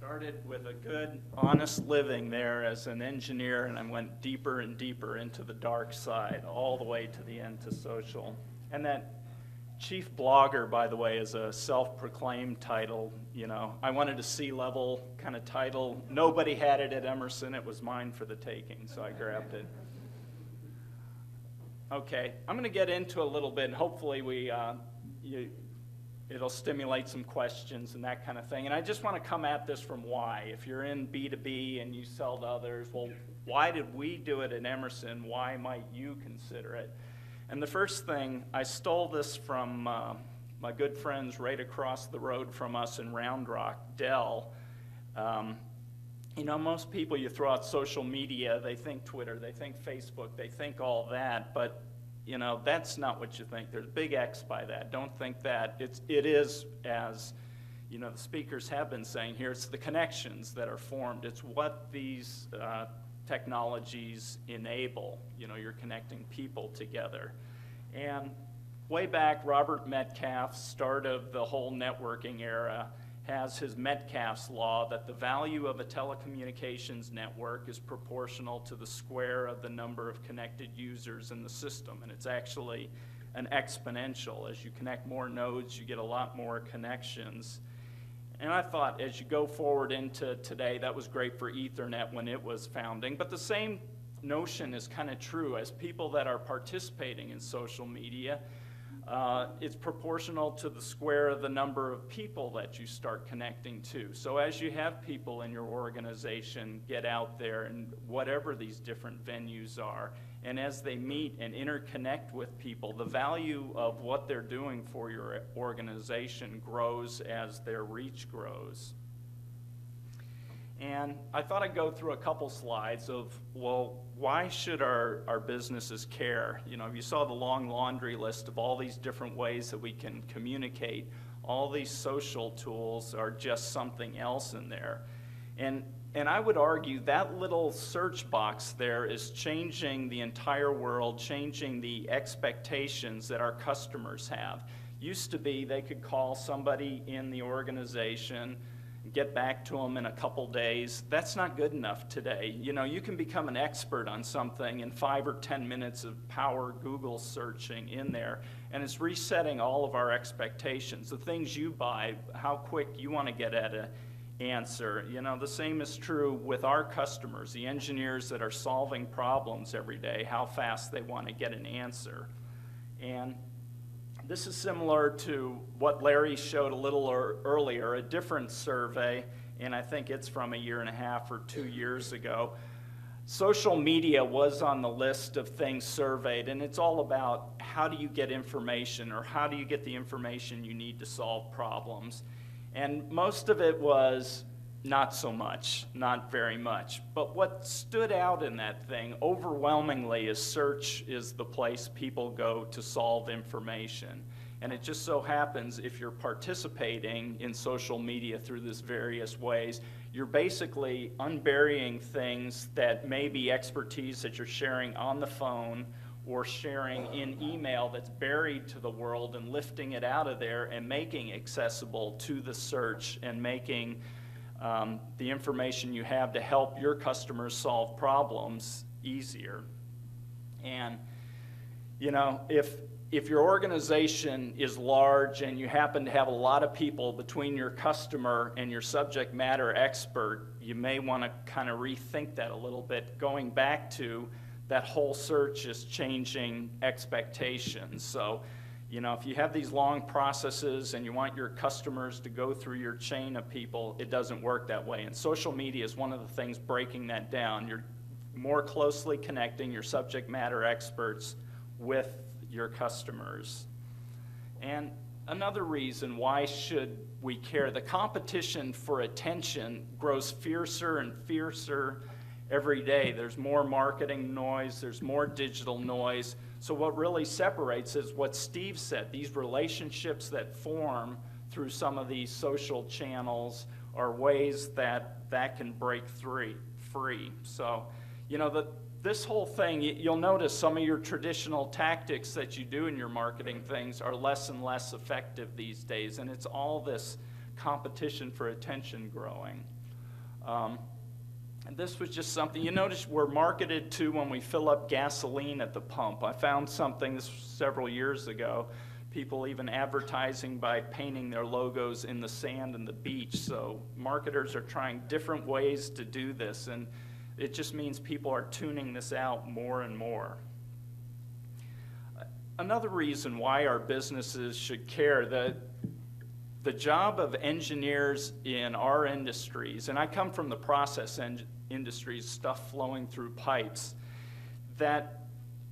Started with a good, honest living there as an engineer, and I went deeper and deeper into the dark side, all the way to the end to social. And that chief blogger, by the way, is a self-proclaimed title. You know, I wanted a C-level kind of title. Nobody had it at Emerson. It was mine for the taking, so I grabbed it. Okay, I'm going to get into a little bit, and hopefully it'll stimulate some questions and that kind of thing. And I just want to come at this from why. If you're in B2B and you sell to others, well, why did we do it at Emerson? Why might you consider it? And the first thing, I stole this from my good friends right across the road from us in Round Rock, Dell. You know, most people, you throw out social media, they think Twitter, they think Facebook, they think all that, but you know, that's not what you think. There's a big X by that. Don't think that. It is, as you know, the speakers have been saying here, it's the connections that are formed. It's what these technologies enable. You know, you're connecting people together. And way back, Robert Metcalfe, start of the whole networking era, has his Metcalfe's law that the value of a telecommunications network is proportional to the square of the number of connected users in the system. And it's actually an exponential. As you connect more nodes, you get a lot more connections. And I thought as you go forward into today, that was great for Ethernet when it was founding. But the same notion is kind of true as people that are participating in social media. It's proportional to the square of the number of people that you start connecting to. So as you have people in your organization get out there and whatever these different venues are, and as they meet and interconnect with people, the value of what they're doing for your organization grows as their reach grows. And I thought I'd go through a couple slides of, well, why should our businesses care? You know, if you saw the long laundry list of all these different ways that we can communicate, all these social tools are just something else in there. And I would argue that little search box there is changing the entire world, changing the expectations that our customers have. Used to be they could call somebody in the organization, get back to them in a couple days. That's not good enough today. You know, you can become an expert on something in 5 or 10 minutes of power Google searching in there, and it's resetting all of our expectations. The things you buy, how quick you want to get at an answer. You know, the same is true with our customers, the engineers that are solving problems every day, how fast they want to get an answer. And this is similar to what Larry showed a little earlier, a different survey, and I think it's from 1.5 or 2 years ago. Social media was on the list of things surveyed, and it's all about how do you get information, or how do you get the information you need to solve problems. And most of it was not so much, not very much. But what stood out in that thing overwhelmingly is search is the place people go to solve information. And it just so happens if you're participating in social media through these various ways, you're basically unburying things that may be expertise that you're sharing on the phone or sharing in email that's buried to the world and lifting it out of there and making accessible to the search and making the information you have to help your customers solve problems easier. And, you know, if your organization is large and you happen to have a lot of people between your customer and your subject matter expert, you may want to kind of rethink that a little bit, going back to that whole search is changing expectations. So, you know, if you have these long processes and you want your customers to go through your chain of people, it doesn't work that way. And social media is one of the things breaking that down. You're more closely connecting your subject matter experts with your customers. And another reason why should we care, the competition for attention grows fiercer and fiercer every day. There's more marketing noise, there's more digital noise. So what really separates is what Steve said, these relationships that form through some of these social channels are ways that can break free. So, you know, this whole thing, you'll notice some of your traditional tactics that you do in your marketing things are less and less effective these days, and it's all this competition for attention growing. And this was just something, you notice we're marketed to when we fill up gasoline at the pump. I found something, this was several years ago, people even advertising by painting their logos in the sand and the beach. So marketers are trying different ways to do this, and it just means people are tuning this out more and more. Another reason why our businesses should care, the job of engineers in our industries, and I come from the process industries, stuff flowing through pipes, that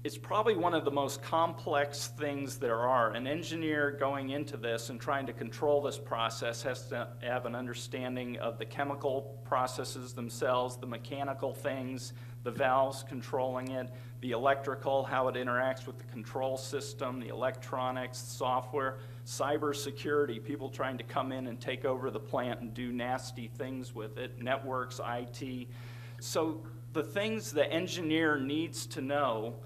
it's probably one of the most complex things there are. An engineer going into this and trying to control this process has to have an understanding of the chemical processes themselves, the mechanical things, the valves controlling it, the electrical, how it interacts with the control system, the electronics, software, cybersecurity, people trying to come in and take over the plant and do nasty things with it, networks, IT. So the things the engineer needs to know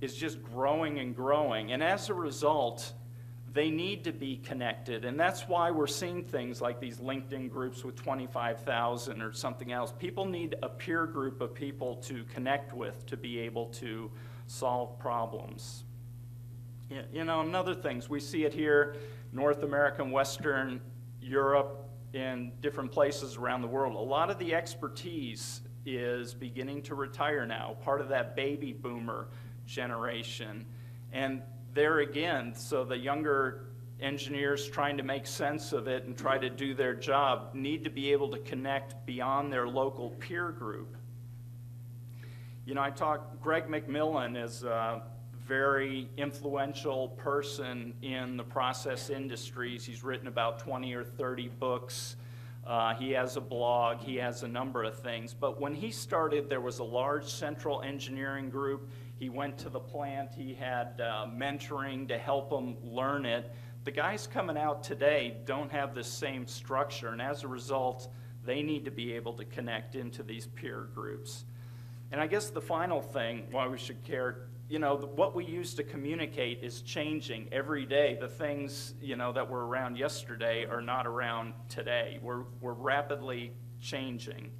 is just growing and growing. And as a result, they need to be connected. And that's why we're seeing things like these LinkedIn groups with 25,000 or something else. People need a peer group of people to connect with to be able to solve problems. You know, and other things, we see it here, North America and Western Europe, in different places around the world. A lot of the expertise is beginning to retire now, part of that baby boomer generation. And there again, so the younger engineers trying to make sense of it and try to do their job need to be able to connect beyond their local peer group. You know, Greg McMillan is a very influential person in the process industries. He's written about 20 or 30 books. He has a blog, he has a number of things. But when he started, there was a large central engineering group. He went to the plant, he had mentoring to help them learn it. The guys coming out today don't have the same structure, and as a result, they need to be able to connect into these peer groups. And I guess the final thing why we should care, you know, what we use to communicate is changing every day. The things, you know, that were around yesterday are not around today. We're rapidly changing.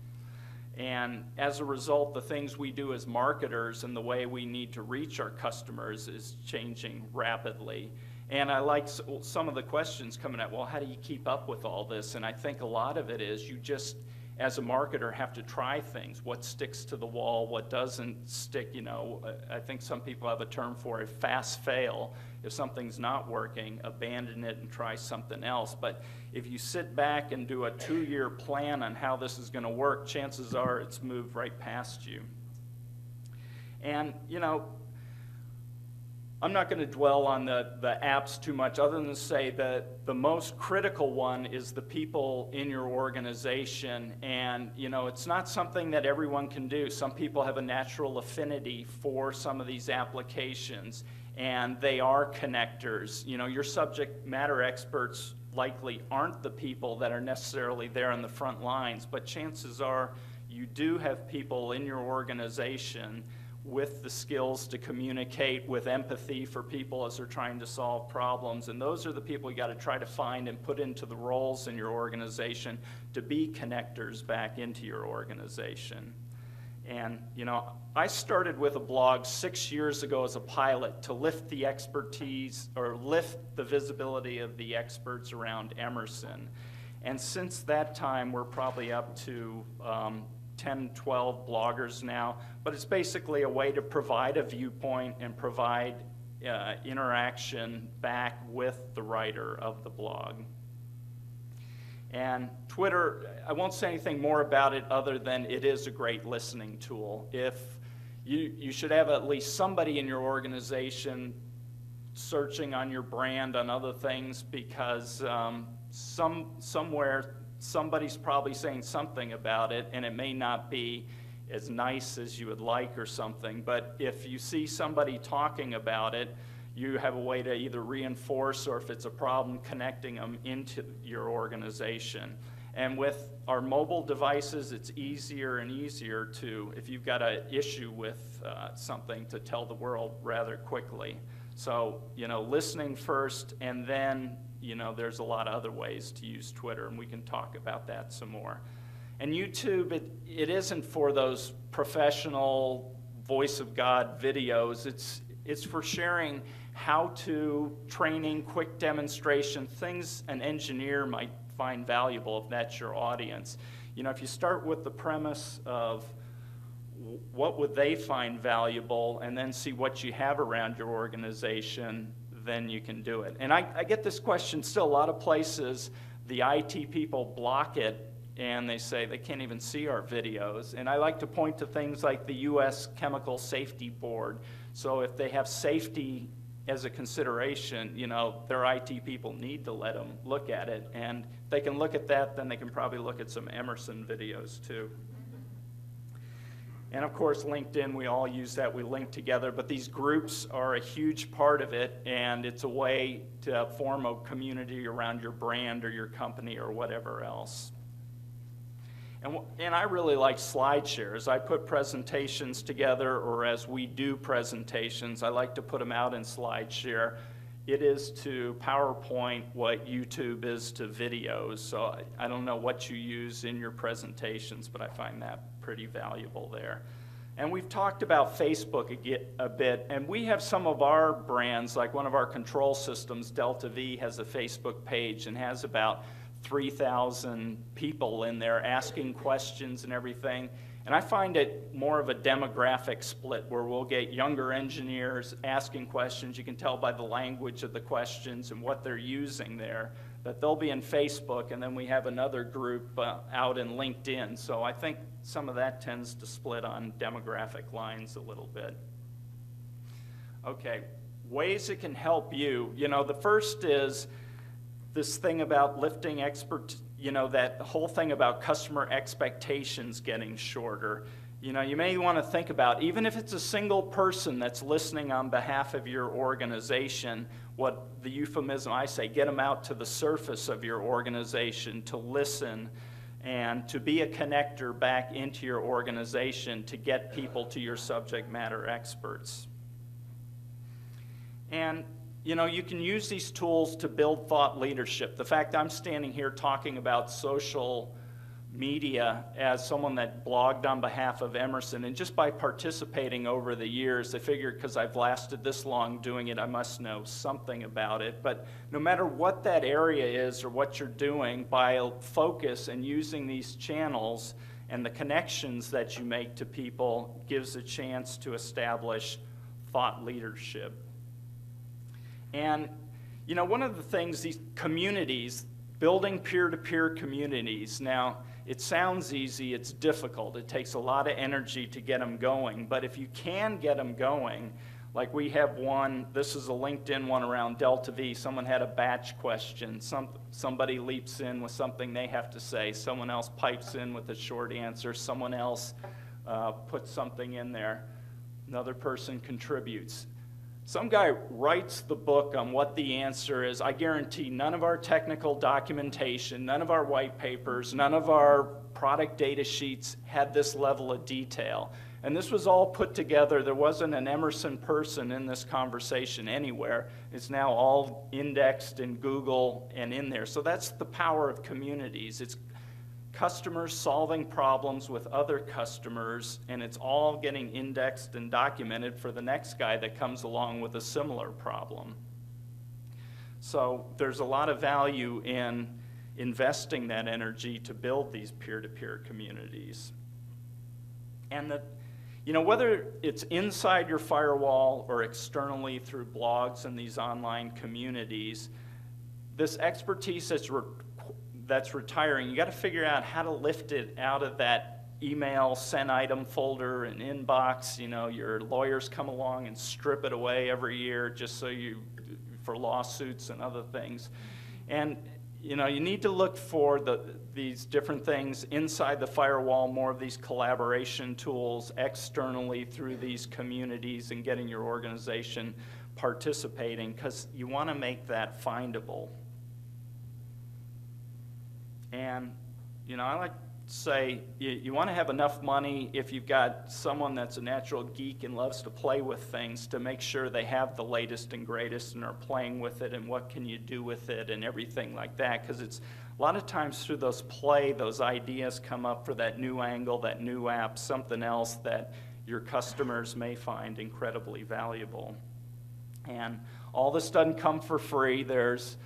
And as a result, the things we do as marketers and the way we need to reach our customers is changing rapidly. And I like some of the questions coming at, well, how do you keep up with all this? And I think a lot of it is you just, as a marketer, have to try things. What sticks to the wall, what doesn't stick, you know. I think some people have a term for a fast fail. If something's not working, abandon it and try something else. But if you sit back and do a 2-year plan on how this is going to work, chances are it's moved right past you. And, you know, I'm not going to dwell on the apps too much other than to say that the most critical one is the people in your organization. And, you know, it's not something that everyone can do. Some people have a natural affinity for some of these applications, and they are connectors. You know, your subject matter experts likely aren't the people that are necessarily there on the front lines, but chances are you do have people in your organization with the skills to communicate, with empathy for people as they're trying to solve problems. And those are the people you got to try to find and put into the roles in your organization to be connectors back into your organization. And, you know, I started with a blog 6 years ago as a pilot to lift the expertise or lift the visibility of the experts around Emerson. And since that time, we're probably up to 10, 12 bloggers now, but it's basically a way to provide a viewpoint and provide interaction back with the writer of the blog. And Twitter, I won't say anything more about it other than it is a great listening tool. If you should have at least somebody in your organization searching on your brand, on other things, because somewhere somebody's probably saying something about it, and it may not be as nice as you would like or something, but if you see somebody talking about it, you have a way to either reinforce, or if it's a problem, connecting them into your organization. And with our mobile devices, it's easier and easier to, if you've got an issue with something, to tell the world rather quickly. So, you know, listening first, and then, you know, there's a lot of other ways to use Twitter, and we can talk about that some more. And YouTube, it isn't for those professional voice of God videos. It's for sharing how-to training, quick demonstration, things an engineer might find valuable if that's your audience. You know, if you start with the premise of what would they find valuable and then see what you have around your organization, then you can do it. And I get this question still. A lot of places, the IT people block it and they say they can't even see our videos. And I like to point to things like the U.S. Chemical Safety Board. So if they have safety as a consideration, you know, their IT people need to let them look at it. And if they can look at that, then they can probably look at some Emerson videos too. And of course, LinkedIn, we all use that, we link together, but these groups are a huge part of it, and it's a way to form a community around your brand or your company or whatever else. And I really like slide shares. I put presentations together, or as we do presentations, I like to put them out in SlideShare. It is to PowerPoint what YouTube is to videos. So I don't know what you use in your presentations, but I find that pretty valuable there. And we've talked about Facebook a bit, and we have some of our brands, like one of our control systems, Delta V, has a Facebook page and has about 3,000 people in there asking questions and everything. And I find it more of a demographic split where we'll get younger engineers asking questions. You can tell by the language of the questions and what they're using there that they'll be in Facebook, and then we have another group out in LinkedIn. So I think some of that tends to split on demographic lines a little bit. Okay, ways it can help you. You know, the first is this thing about lifting that whole thing about customer expectations getting shorter. You know, you may want to think about, even if it's a single person that's listening on behalf of your organization, what the euphemism I say, get them out to the surface of your organization to listen and to be a connector back into your organization to get people to your subject matter experts. And you know, you can use these tools to build thought leadership. The fact I'm standing here talking about social media as someone that blogged on behalf of Emerson, and just by participating over the years, I figured because I've lasted this long doing it, I must know something about it. But no matter what that area is or what you're doing, by focus and using these channels and the connections that you make to people gives a chance to establish thought leadership. And, you know, one of the things, these communities, building peer-to-peer communities, now, it sounds easy, it's difficult. It takes a lot of energy to get them going. But if you can get them going, like we have one, this is a LinkedIn one around Delta V. Someone had a batch question. Somebody leaps in with something they have to say. Someone else pipes in with a short answer. Someone else puts something in there. Another person contributes. Some guy writes the book on what the answer is. I guarantee none of our technical documentation, none of our white papers, none of our product data sheets had this level of detail. And this was all put together. There wasn't an Emerson person in this conversation anywhere. It's now all indexed in Google and in there. So that's the power of communities. It's customers solving problems with other customers, and it's all getting indexed and documented for the next guy that comes along with a similar problem. So there's a lot of value in investing that energy to build these peer-to-peer communities. And that, you know, whether it's inside your firewall or externally through blogs and these online communities, this expertise that's retiring, you got to figure out how to lift it out of that email sent item folder and inbox. You know, your lawyers come along and strip it away every year just so for lawsuits and other things. And you know, you need to look for these different things inside the firewall, more of these collaboration tools externally through these communities and getting your organization participating, because you want to make that findable. And, you know, I like to say you want to have enough money if you've got someone that's a natural geek and loves to play with things to make sure they have the latest and greatest and are playing with it and what can you do with it and everything like that. Because it's A lot of times through those ideas come up for that new angle, that new app, something else that your customers may find incredibly valuable. And all this doesn't come for free. There's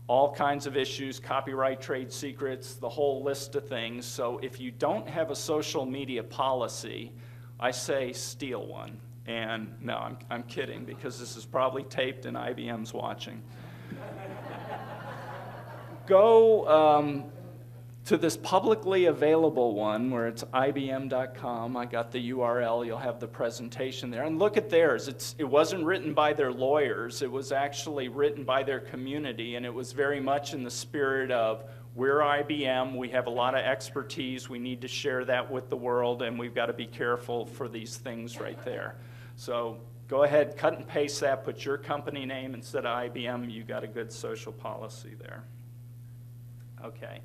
all kinds of issues, copyright, trade secrets, the whole list of things. So if you don't have a social media policy, I say steal one. And no, I'm kidding, because this is probably taped and IBM's watching. Go to this publicly available one where it's ibm.com. I got the URL. You'll have the presentation there. And look at theirs. It wasn't written by their lawyers. It was actually written by their community, and it was very much in the spirit of, we're IBM, we have a lot of expertise, we need to share that with the world, and we've got to be careful for these things right there. So go ahead, cut and paste that, put your company name instead of IBM, you got a good social policy there. Okay.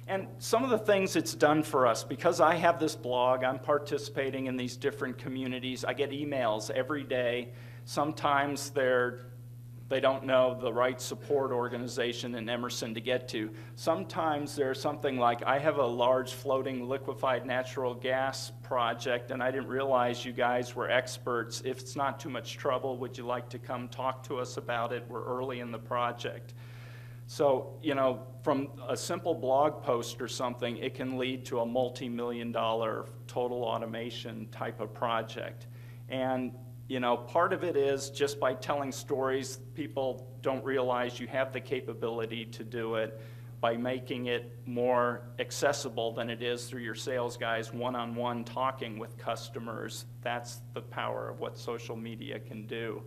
And some of the things it's done for us, because I have this blog, I'm participating in these different communities. I get emails every day. Sometimes they don't know the right support organization in Emerson to get to. Sometimes there's something like, I have a large floating liquefied natural gas project, and I didn't realize you guys were experts. If it's not too much trouble, would you like to come talk to us about it? We're early in the project. So, you know, from a simple blog post or something, it can lead to a multi-million-dollar total automation type of project. And, you know, part of it is just by telling stories, people don't realize you have the capability to do it by making it more accessible than it is through your sales guys one-on-one talking with customers. That's the power of what social media can do.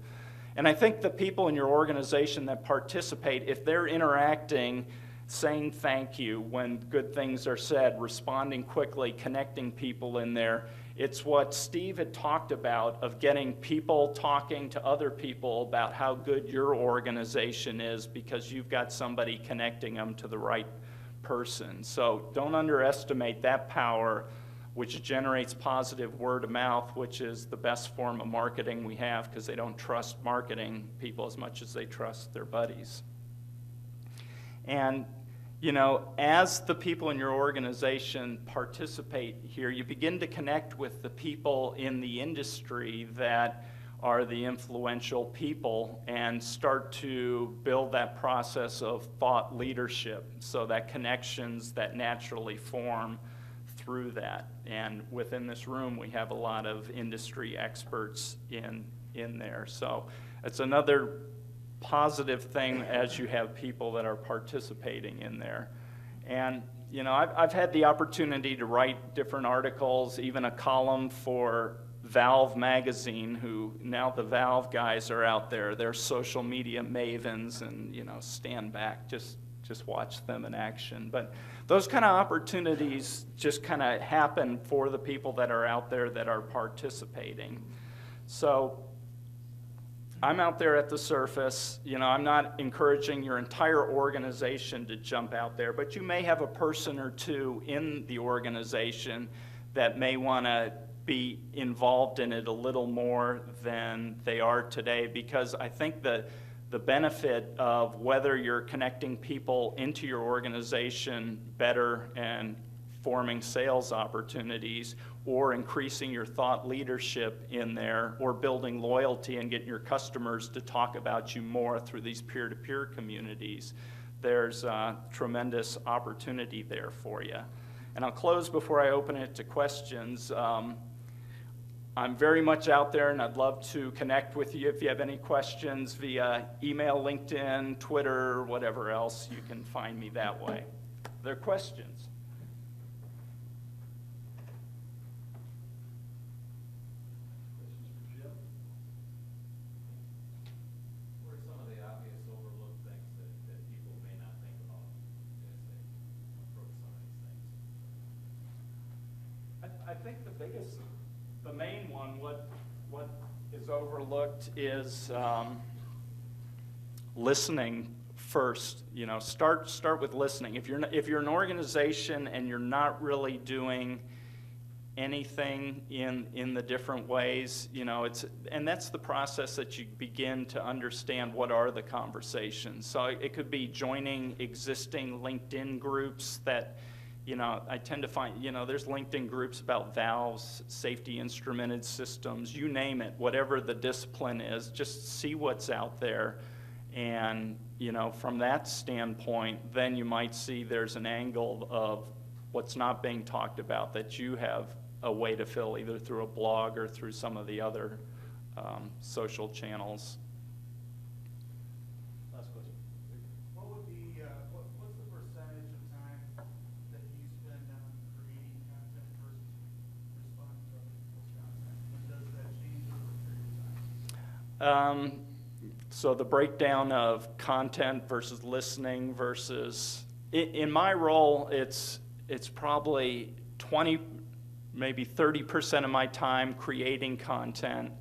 And I think the people in your organization that participate, if they're interacting, saying thank you when good things are said, responding quickly, connecting people in there, it's what Steve had talked about of getting people talking to other people about how good your organization is because you've got somebody connecting them to the right person. So don't underestimate that power, which generates positive word of mouth, which is the best form of marketing we have, because they don't trust marketing people as much as they trust their buddies. And, you know, as the people in your organization participate here, you begin to connect with the people in the industry that are the influential people and start to build that process of thought leadership, so that connections that naturally form through that. And within this room, we have a lot of industry experts in there. So it's another positive thing as you have people that are participating in there. And, you know, I've had the opportunity to write different articles, even a column for Valve magazine, who now the Valve guys are out there. They're social media mavens, and, you know, stand back, just watch them in action. But those kind of opportunities just kind of happen for the people that are out there that are participating. So I'm out there at the surface. You know, I'm not encouraging your entire organization to jump out there, but you may have a person or two in the organization that may want to be involved in it a little more than they are today, because I think that the benefit of whether you're connecting people into your organization better and forming sales opportunities, or increasing your thought leadership in there, or building loyalty and getting your customers to talk about you more through these peer-to-peer communities, there's a tremendous opportunity there for you. And I'll close before I open it to questions. I'm very much out there, and I'd love to connect with you if you have any questions via email, LinkedIn, Twitter, whatever else. You can find me that way. Are there questions? Questions for Jim? What are some of the obvious overlooked things that people may not think about as they approach some of these things? I think the main one, what is overlooked is listening first. You know, start with listening. If you're an organization and you're not really doing anything in the different ways. You know, and that's the process that you begin to understand what are the conversations. So it could be joining existing LinkedIn groups that, you know, I tend to find, you know, there's LinkedIn groups about valves, safety instrumented systems, you name it, whatever the discipline is, just see what's out there. And, you know, from that standpoint, then you might see there's an angle of what's not being talked about that you have a way to fill, either through a blog or through some of the other social channels. Last question. What would be, what's the percentage of time that you spend on creating content versus responding to other people's content? And does that change over a period of time? So the breakdown of content versus listening versus, in my role, it's probably 20, maybe 30% of my time creating content,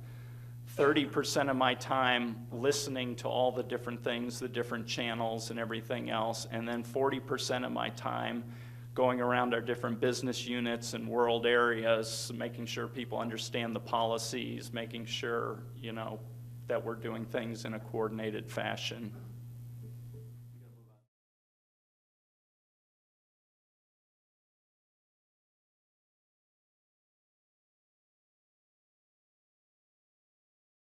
30% of my time listening to all the different things, the different channels and everything else, and then 40% of my time going around our different business units and world areas, making sure people understand the policies, making sure, you know, that we're doing things in a coordinated fashion.